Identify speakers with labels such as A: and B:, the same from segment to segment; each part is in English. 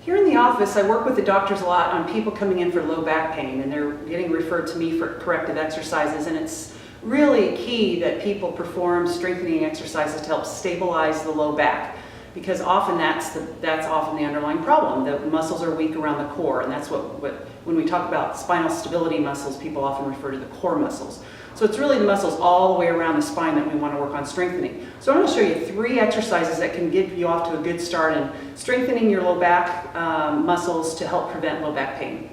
A: Here in the office, I work with the doctors a lot on people coming in for low back pain, and they're getting referred to me for corrective exercises, and it's really key that people perform strengthening exercises to help stabilize the low back, because often that's often the underlying problem. The muscles are weak around the core, and that's what when we talk about spinal stability muscles, people often refer to the core muscles. So it's really the muscles all the way around the spine that we want to work on strengthening. So I'm going to show you 3 exercises that can get you off to a good start in strengthening your low back muscles to help prevent low back pain.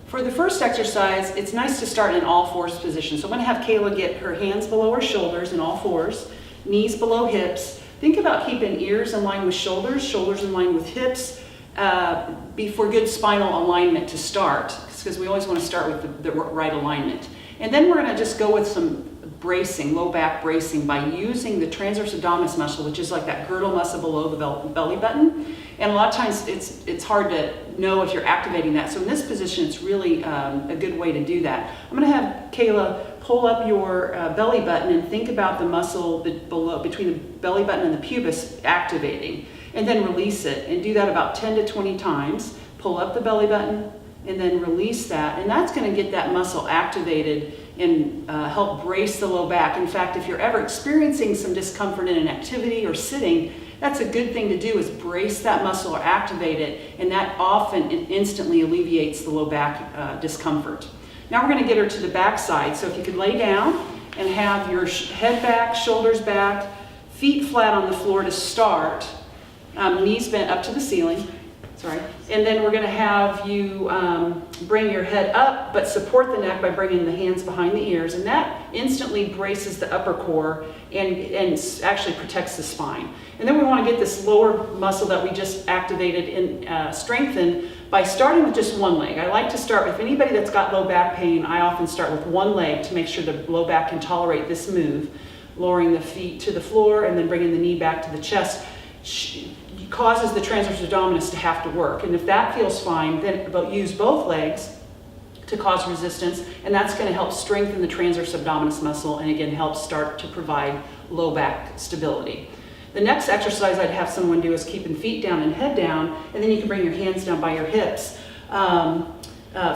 A: For the first exercise, it's nice to start in an all-fours position. So I'm going to have Kayla get her hands below her shoulders in all fours, knees below hips. Think about keeping ears in line with shoulders, shoulders in line with hips, for good spinal alignment to start, because we always want to start with the right alignment. And then we're going to just go with some bracing, low back bracing, by using the transverse abdominis muscle, which is like that girdle muscle below the belly button. And a lot of times it's hard to know if you're activating that. So in this position, it's really a good way to do that. I'm going to have Kayla pull up your belly button and think about the muscle below, between the belly button and the pubis activating, and then release it. And do that about 10 to 20 times. Pull up the belly button and then release that. And that's going to get that muscle activated and help brace the low back. In fact, if you're ever experiencing some discomfort in an activity or sitting, that's a good thing to do, is brace that muscle or activate it, and that often instantly alleviates the low back discomfort. Now we're going to get her to the back side. So if you could lay down and have your head back, shoulders back, feet flat on the floor to start, knees bent up to the ceiling. Sorry. And then we're going to have you bring your head up, but support the neck by bringing the hands behind the ears, and that instantly braces the upper core and actually protects the spine. And then we want to get this lower muscle that we just activated and strengthen by starting with just one leg. I like to start with anybody that's got low back pain. I often start with one leg to make sure the low back can tolerate this move, lowering the feet to the floor and then bringing the knee back to the chest. Causes the transverse abdominis to have to work, and if that feels fine, then use both legs to cause resistance, and that's going to help strengthen the transverse abdominis muscle and again help start to provide low back stability. The next exercise I'd have someone do is keeping feet down and head down, and then you can bring your hands down by your hips.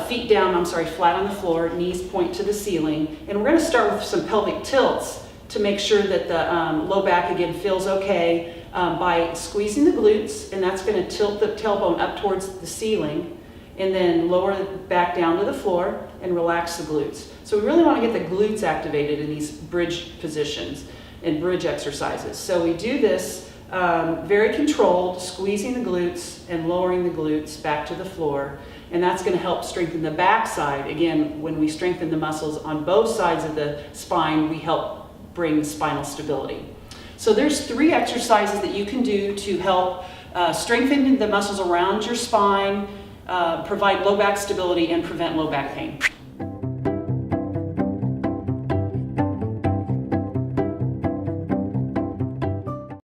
A: Feet down, flat on the floor, knees point to the ceiling, and we're going to start with some pelvic tilts to make sure that the low back again feels okay. By squeezing the glutes, and that's going to tilt the tailbone up towards the ceiling, and then lower the back down to the floor and relax the glutes. So we really want to get the glutes activated in these bridge positions and bridge exercises. So we do this very controlled, squeezing the glutes and lowering the glutes back to the floor, and that's going to help strengthen the back side. Again, when we strengthen the muscles on both sides of the spine, we help bring spinal stability. So there's 3 exercises that you can do to help strengthen the muscles around your spine, provide low back stability, and prevent low back pain.